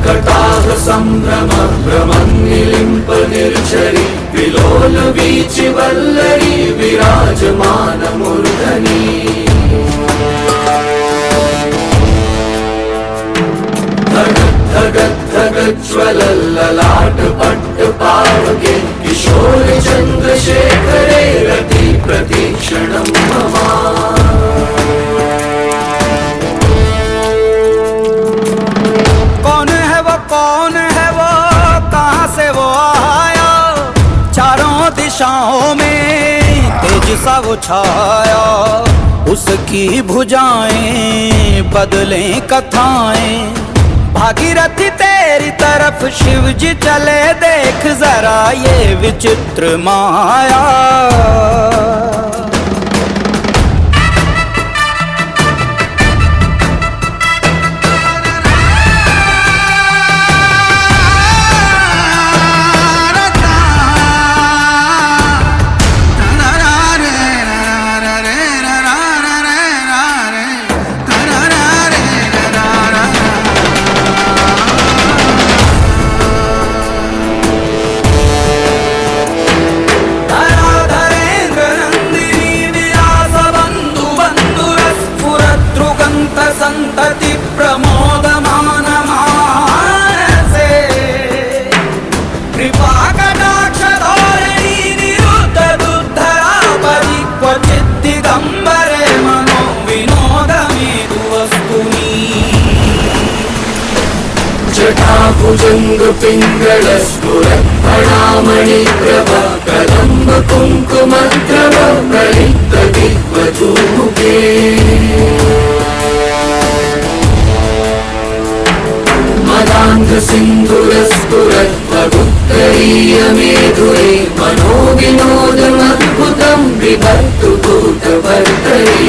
कटाह संभ्रम भ्रमन्निलिम्प निर्झरि विलोल वीचि वल्लरी विराजमान मूर्धनि धगज्ज्वलल्ललाट पट्ट पावके किशोर चन्द्रशेखरे रति प्रतीक्षणं मम। कौन है वो कहाँ से वो आया, चारों दिशाओं में तेज सा वो छाया। उसकी भुजाएं बदलें कथाएं, भागीरथी तेरी तरफ शिव जी चले, देख जरा ये विचित्र माया। संतति प्रमोदमान मानसे कृपा कटाक्ष धोरणी निरुद्ध दुद्धरा परि क्वचित् दिगंबरे मनो विनोदमेतु वस्तुनि। जटाभुजंग पिंगल स्फुरत् फणामणि प्रभ कदम्ब कुंकुमद्रव प्रलिप्त दिग्वधूके। मदान्ध सिन्धुरस्फुरत् भगुत्तरीय मेधुरे मनो विनोदमद्भुतं बिभर्तु कूटवर्तरे।